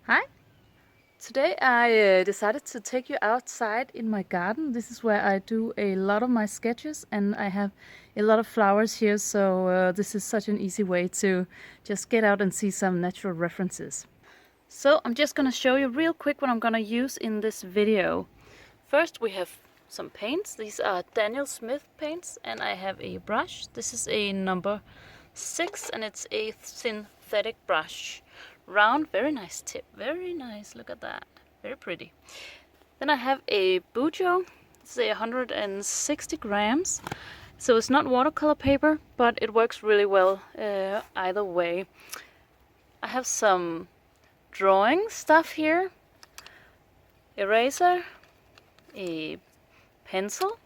Hi! Today I decided to take you outside in my garden. This is where I do a lot of my sketches, and I have a lot of flowers here, so this is such an easy way to just get out and see some natural references. So I'm just gonna show you real quick what I'm gonna use in this video. First we have some paints. These are Daniel Smith paints, and I have a brush. This is a number 6 and it's a synthetic brush. Round, very nice tip, very nice, look at that, very pretty. Then I have a bujo. It's a 160 grams, so it's not watercolor paper, but it works really well either way. I have some drawing stuff here, eraser, a pencil,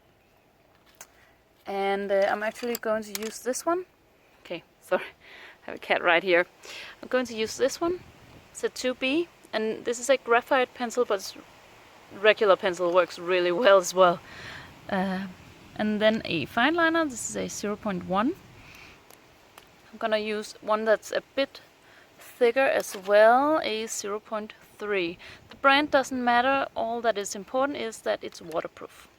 and I'm actually going to use this one. Okay, sorry, I have a cat right here. I'm going to use this one. It's a 2B, and this is a graphite pencil, but regular pencil works really well as well. And then a fineliner. This is a 0.1. I'm gonna use one that's a bit thicker as well, a 0.3. The brand doesn't matter. All that is important is that it's waterproof.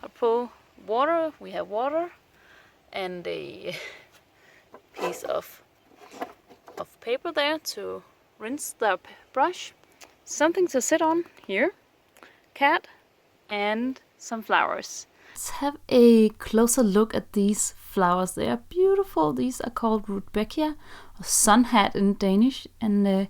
I'll pour water. We have water and a piece of paper there to rinse the brush. Something to sit on here, cat, and some flowers. Let's have a closer look at these flowers. They are beautiful. These are called Rudbeckia, or sun hat in Danish, and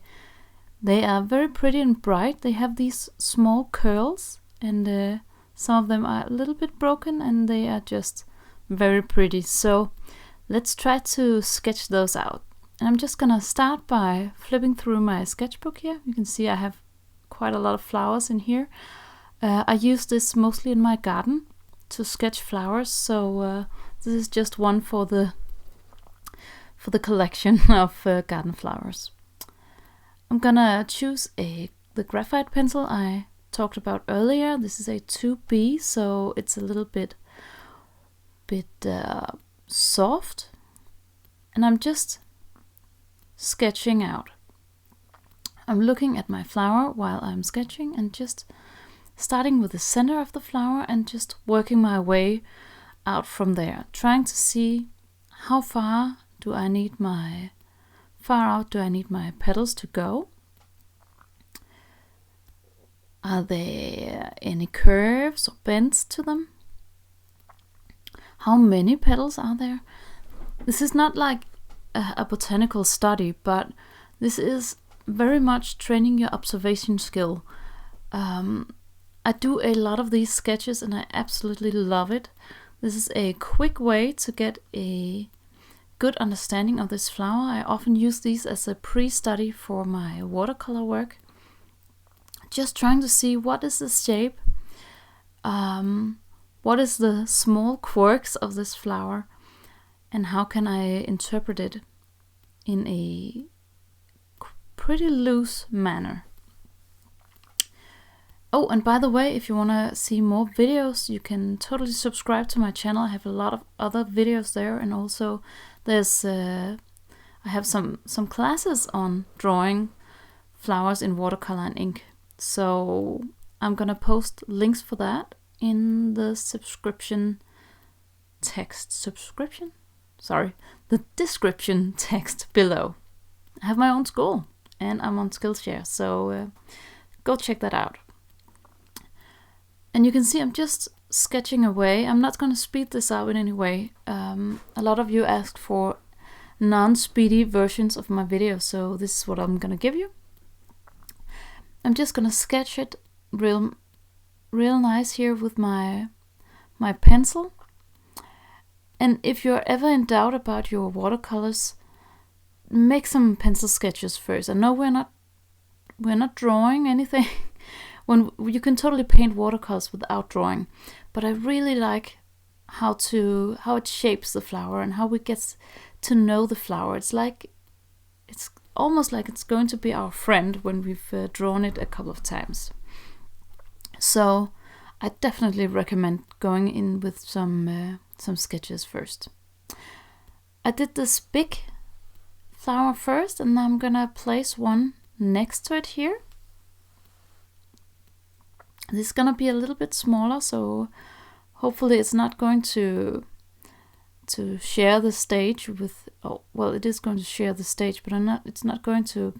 they are very pretty and bright. They have these small curls, and some of them are a little bit broken, and they are just very pretty. So let's try to sketch those out. And I'm just gonna start by flipping through my sketchbook here. You can see I have quite a lot of flowers in here. I use this mostly in my garden to sketch flowers, so this is just one for the collection of garden flowers. I'm gonna choose the graphite pencil I talked about earlier. This is a 2B, so it's a little bit soft, and I'm just sketching out. I'm looking at my flower while I'm sketching, and just starting with the center of the flower and just working my way out from there, trying to see how far out do I need my petals to go. Are there any curves or bends to them? How many petals are there? This is not like a botanical study, but this is very much training your observation skill. I do a lot of these sketches and I absolutely love it. This is a quick way to get a good understanding of this flower. I often use these as a pre-study for my watercolor work. Just trying to see what is the shape, what is the small quirks of this flower, and how can I interpret it in a pretty loose manner. Oh, and by the way, if you want to see more videos, you can totally subscribe to my channel. I have a lot of other videos there, and also there's I have some classes on drawing flowers in watercolor and ink. So I'm gonna post links for that in the description text below. I have my own school and I'm on Skillshare, so go check that out. And you can see I'm just sketching away. I'm not going to speed this up in any way. A lot of you asked for non-speedy versions of my videos, so this is what I'm going to give you. I'm just going to sketch it real nice here with my pencil. And if you're ever in doubt about your watercolors, make some pencil sketches first. I know we're not drawing anything. When you can totally paint watercolors without drawing, but I really like how it shapes the flower and how we get to know the flower. It's almost like it's going to be our friend when we've drawn it a couple of times. So I definitely recommend going in with some sketches first. I did this big flower first, and I'm gonna place one next to it here. This is gonna be a little bit smaller, so hopefully it's not going to share the stage with, oh, well, it is going to share the stage, but it's not going to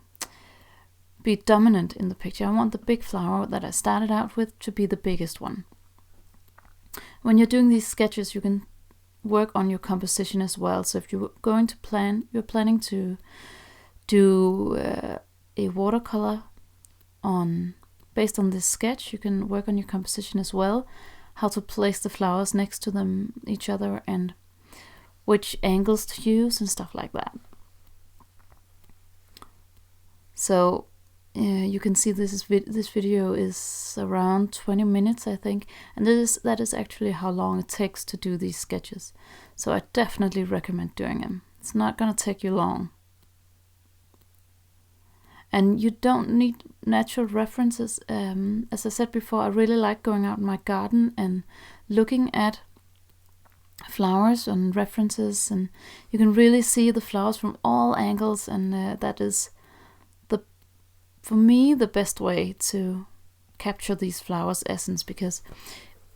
be dominant in the picture. I want the big flower that I started out with to be the biggest one. When you're doing these sketches, you can work on your composition as well. So if you're planning to do a watercolor based on this sketch, you can work on your composition as well, how to place the flowers next to each other, and which angles to use and stuff like that. So you can see this video is around 20 minutes, I think, and that is actually how long it takes to do these sketches. So I definitely recommend doing them. It's not gonna take you long. And you don't need natural references. As I said before, I really like going out in my garden and looking at flowers and references, and you can really see the flowers from all angles, and that is, for me, the best way to capture these flowers' essence, because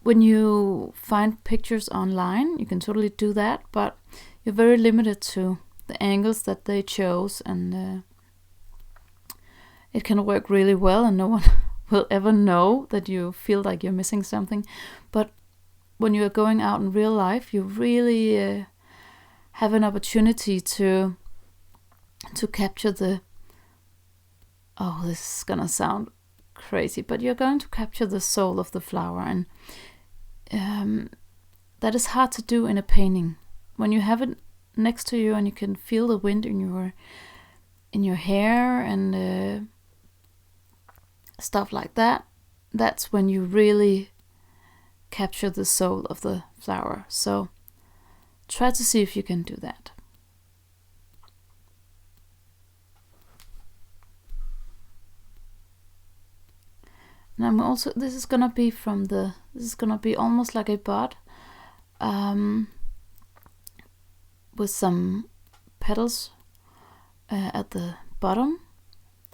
when you find pictures online, you can totally do that, but you're very limited to the angles that they chose, and it can work really well, and no one will ever know that you feel like you're missing something. But when you're going out in real life, you really have an opportunity to capture the, oh, this is gonna sound crazy, but you're going to capture the soul of the flower, and that is hard to do in a painting. When you have it next to you and you can feel the wind in your hair and stuff like that, that's when you really capture the soul of the flower. So try to see if you can do that. And I'm also, this is gonna be almost like a bud, with some petals at the bottom,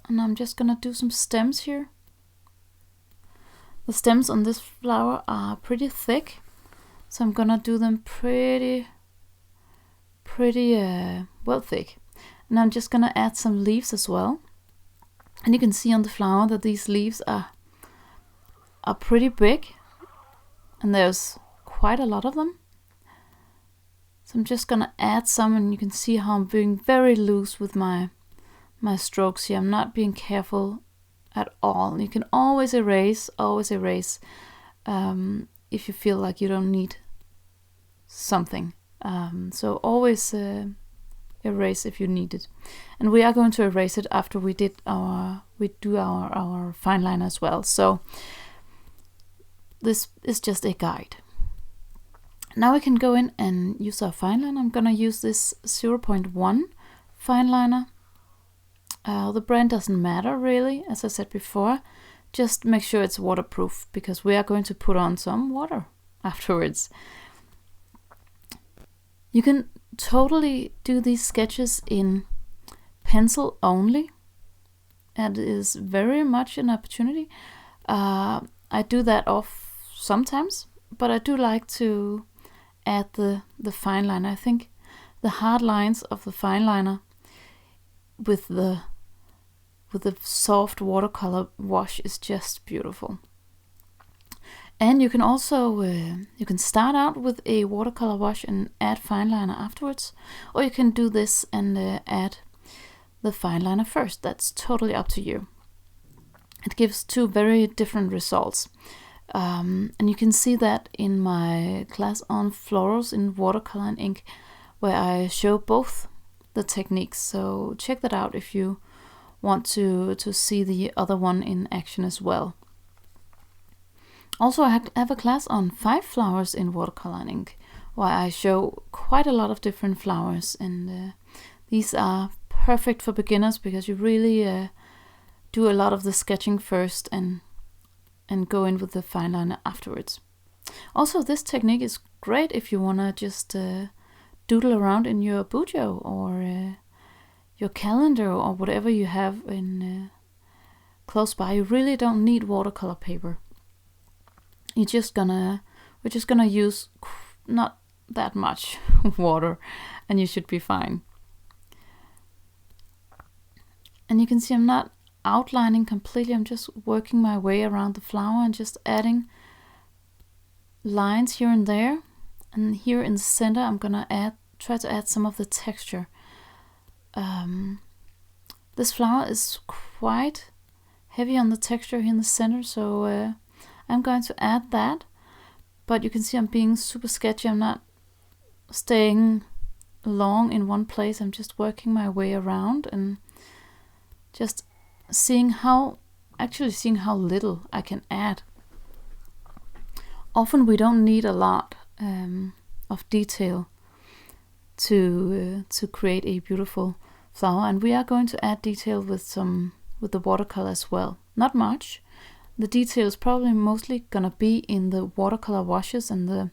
and I'm just gonna do some stems here. The stems on this flower are pretty thick, so I'm gonna do them pretty well thick. And I'm just gonna add some leaves as well. And you can see on the flower that these leaves are pretty big, and there's quite a lot of them. So I'm just gonna add some, and you can see how I'm being very loose with my strokes here. I'm not being careful at all. You can always erase if you feel like you don't need something. So always erase if you need it. And we are going to erase it after we do our fine liner as well. So this is just a guide. Now we can go in and use our fine liner. I'm gonna use this 0.1 fine liner. The brand doesn't matter really, as I said before. Just make sure it's waterproof, because we are going to put on some water afterwards. You can totally do these sketches in pencil only. It is very much an opportunity. I do that off sometimes, but I do like to add the fine liner. I think the hard lines of the fine liner with the soft watercolor wash is just beautiful. And you can also you can start out with a watercolor wash and add fine liner afterwards, or you can do this and add the fine liner first. That's totally up to you. It gives two very different results, and you can see that in my class on florals in Watercolor and Ink, where I show both the techniques. So check that out if you want to see the other one in action as well. Also, I have a class on 5 flowers in Watercolor and Ink, where I show quite a lot of different flowers, and these are perfect for beginners, because you really do a lot of the sketching first and go in with the fine liner afterwards. Also, this technique is great if you want to just doodle around in your bujo or your calendar or whatever you have in close by. You really don't need watercolor paper. we're just gonna use not that much water, and you should be fine. And you can see I'm not outlining completely, I'm just working my way around the flower and just adding lines here and there. And here in the center I'm gonna try to add some of the texture. This flower is quite heavy on the texture here in the center, so I'm going to add that. But you can see I'm being super sketchy, I'm not staying long in one place, I'm just working my way around and just seeing how little I can add. Often we don't need a lot of detail to create a beautiful flower, and we are going to add detail with the watercolor as well. Not much. The detail is probably mostly gonna be in the watercolor washes and the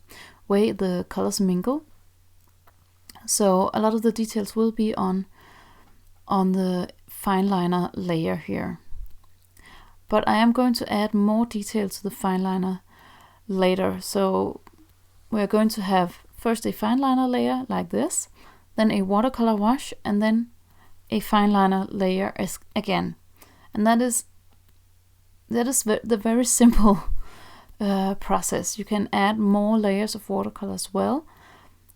way the colors mingle. So a lot of the details will be on the fineliner layer here. But I am going to add more detail to the fineliner later. So we're going to have first a fineliner layer like this, then a watercolor wash, and then a fineliner layer again. And that is the very simple process. You can add more layers of watercolor as well,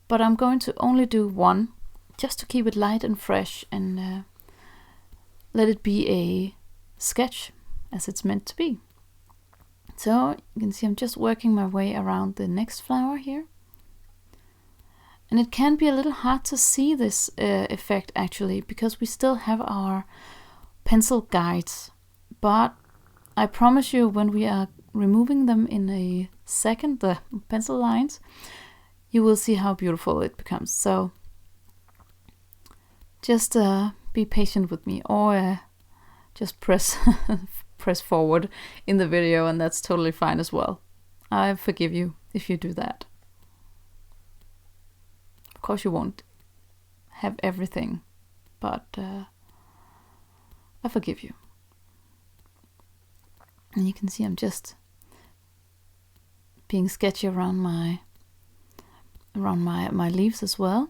but I'm going to only do one just to keep it light and fresh and let it be a sketch as it's meant to be. So you can see I'm just working my way around the next flower here. And it can be a little hard to see this effect actually, because we still have our pencil guides. But I promise you, when we are removing them in a second, the pencil lines, you will see how beautiful it becomes. So just be patient with me, or just press forward in the video, and that's totally fine as well. I forgive you if you do that. Of course you won't have everything, but I forgive you. And you can see I'm just being sketchy around my leaves as well.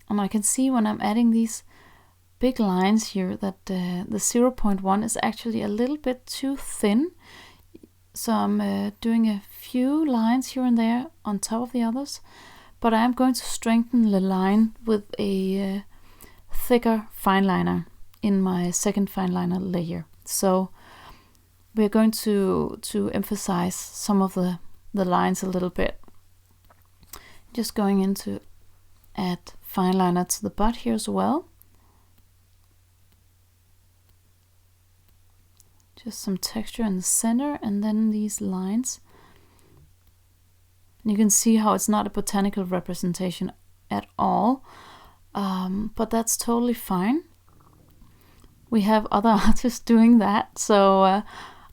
And I can see when I'm adding these big lines here that the 0.1 is actually a little bit too thin. So I'm doing a few lines here and there on top of the others. But I am going to strengthen the line with a thicker fineliner in my second fineliner layer. So we're going to emphasize some of the lines a little bit. Just going in to add fineliner to the butt here as well. Just some texture in the center, and then these lines. And you can see how it's not a botanical representation at all, but that's totally fine. We have other artists doing that, so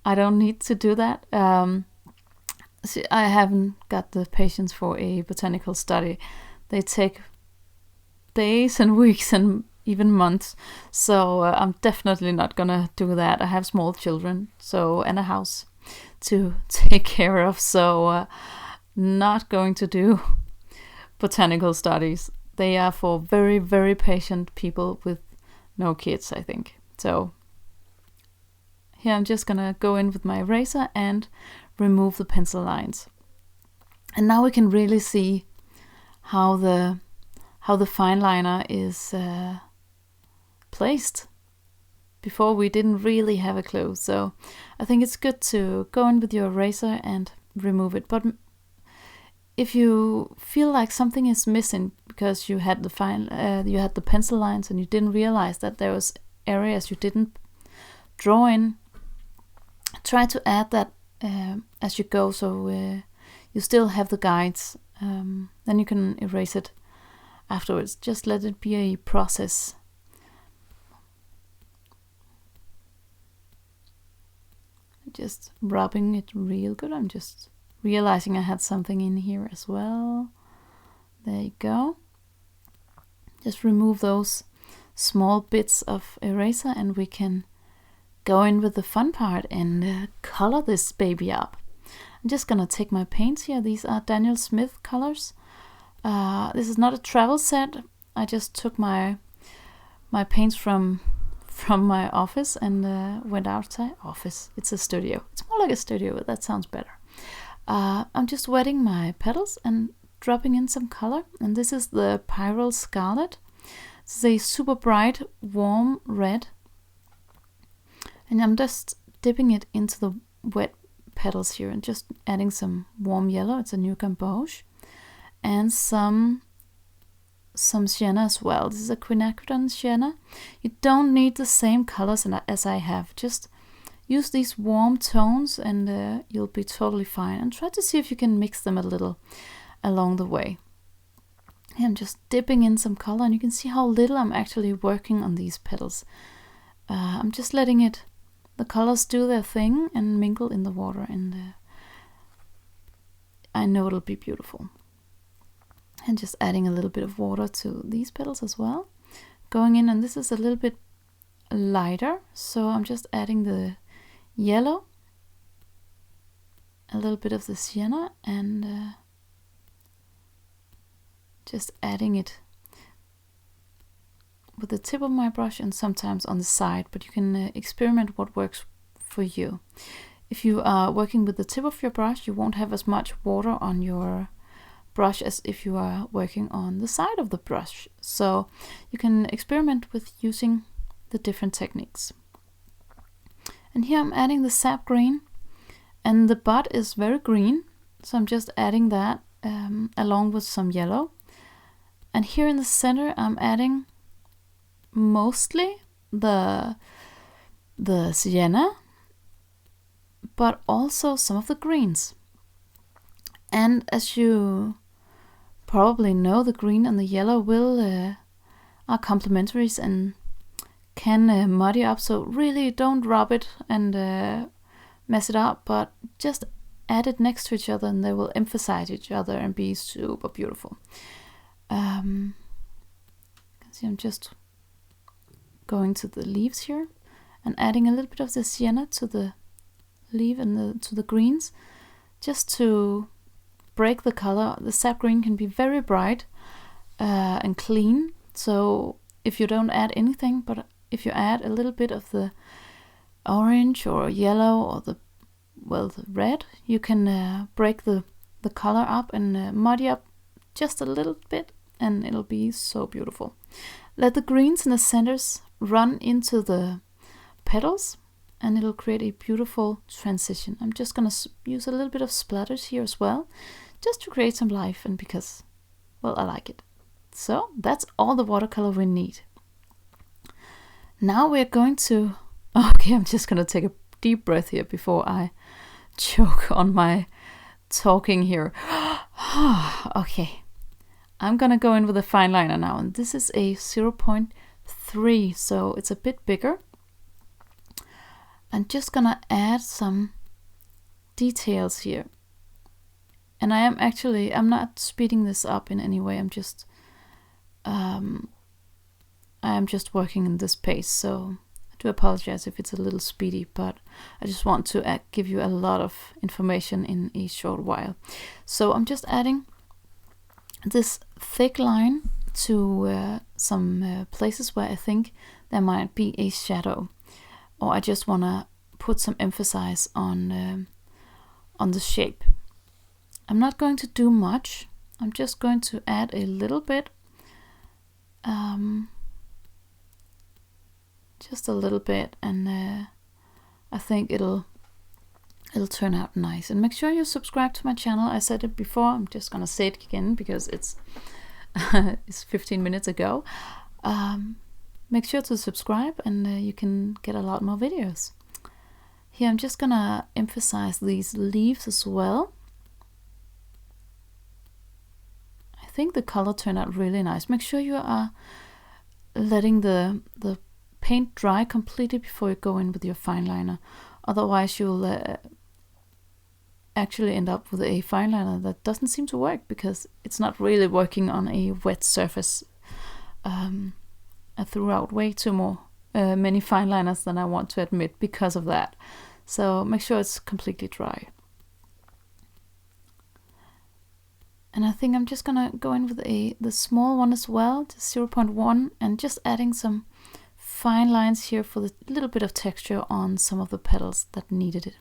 I don't need to do that. See, I haven't got the patience for a botanical study. They take days and weeks and even months, so I'm definitely not gonna do that. I have small children, and a house to take care of, so not going to do botanical studies. They are for very, very patient people with no kids, I think. So here I'm just gonna go in with my eraser and remove the pencil lines. And now we can really see how the fineliner is placed. Before we didn't really have a clue, so I think it's good to go in with your eraser and remove it. But if you feel like something is missing because you had the pencil lines and you didn't realize that there was areas you didn't draw in, try to add that as you go, so you still have the guides. Then you can erase it afterwards. Just let it be a process. Just rubbing it real good. I'm just realizing I had something in here as well. There you go. Just remove those small bits of eraser and we can go in with the fun part and color this baby up. I'm just gonna take my paints here. These are Daniel Smith colors. This is not a travel set. I just took my paints from my office and went outside. Office, it's a studio. It's more like a studio, but that sounds better. I'm just wetting my petals and dropping in some color. And this is the Pyrrole Scarlet. It's a super bright, warm red. And I'm just dipping it into the wet petals here and just adding some warm yellow. It's a new gamboge. And some sienna as well. This is a Quinacrodone Sienna. You don't need the same colors as I have. Just use these warm tones and you'll be totally fine. And try to see if you can mix them a little along the way. I'm just dipping in some color, and you can see how little I'm actually working on these petals. I'm just letting the colors do their thing and mingle in the water, and I know it'll be beautiful. And just adding a little bit of water to these petals as well. Going in, and this is a little bit lighter, so I'm just adding the yellow, a little bit of the sienna, and just adding it with the tip of my brush and sometimes on the side, but you can experiment what works for you. If you are working with the tip of your brush, you won't have as much water on your brush as if you are working on the side of the brush. So you can experiment with using the different techniques. And here I'm adding the sap green, and the bud is very green, so I'm just adding that along with some yellow. And here in the center I'm adding mostly the sienna, but also some of the greens. And as you probably know, the green and the yellow are complementaries and can muddy up, so really don't rub it and mess it up, but just add it next to each other and they will emphasize each other and be super beautiful. You can see I'm just going to the leaves here and adding a little bit of the sienna to the leaf and to the greens, just to break the color. The sap green can be very bright and clean, so if you don't add anything, but if you add a little bit of the orange or yellow or the red, you can break the color up and muddy up just a little bit, and it'll be so beautiful. Let the greens in the centers run into the petals, and it'll create a beautiful transition. I'm just gonna use a little bit of splatters here as well, just to create some life, and because, well, I like it. So that's all the watercolor we need. Now we're going to, okay, I'm just gonna take a deep breath here before I choke on my talking here. Okay, I'm gonna go in with a fine liner now, and this is a 0.3, so it's a bit bigger. I'm just gonna add some details here, and I'm not speeding this up in any way. I'm just working in this pace, so I do apologize if it's a little speedy, but I just want to give you a lot of information in a short while. So I'm just adding this thick line to some places where I think there might be a shadow, or I just want to put some emphasis on the shape. I'm not going to do much. I'm just going to add a little bit, just a little bit, and I think it'll turn out nice. And make sure you subscribe to my channel. I said it before, I'm just gonna say it again because it's 15 minutes ago. Make sure to subscribe, and you can get a lot more videos. Here I'm just gonna emphasize these leaves as well. I think the color turned out really nice. Make sure you are letting the paint dry completely before you go in with your fine liner. Otherwise you'll actually end up with a fine liner that doesn't seem to work, because it's not really working on a wet surface. I threw out way too many fine liners than I want to admit because of that. So make sure it's completely dry. And I think I'm just gonna go in with the small one as well, to 0.1, and just adding some fine lines here for the little bit of texture on some of the petals that needed it.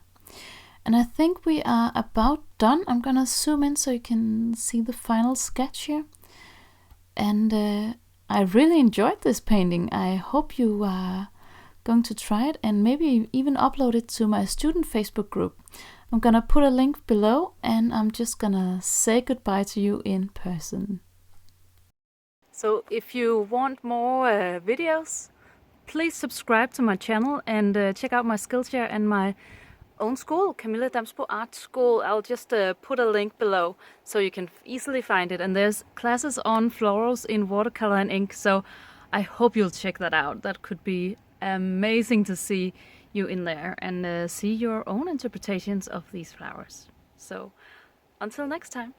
And I think we are about done. I'm gonna zoom in so you can see the final sketch here. And I really enjoyed this painting. I hope you are going to try it and maybe even upload it to my student Facebook group. I'm gonna put a link below, and I'm just gonna say goodbye to you in person. So if you want more videos, please subscribe to my channel and check out my Skillshare and my own school, Camilla Damsbo Art School. I'll just put a link below so you can easily find it. And there's classes on florals in watercolor and ink, so I hope you'll check that out. That could be amazing to see you in there and see your own interpretations of these flowers. So until next time.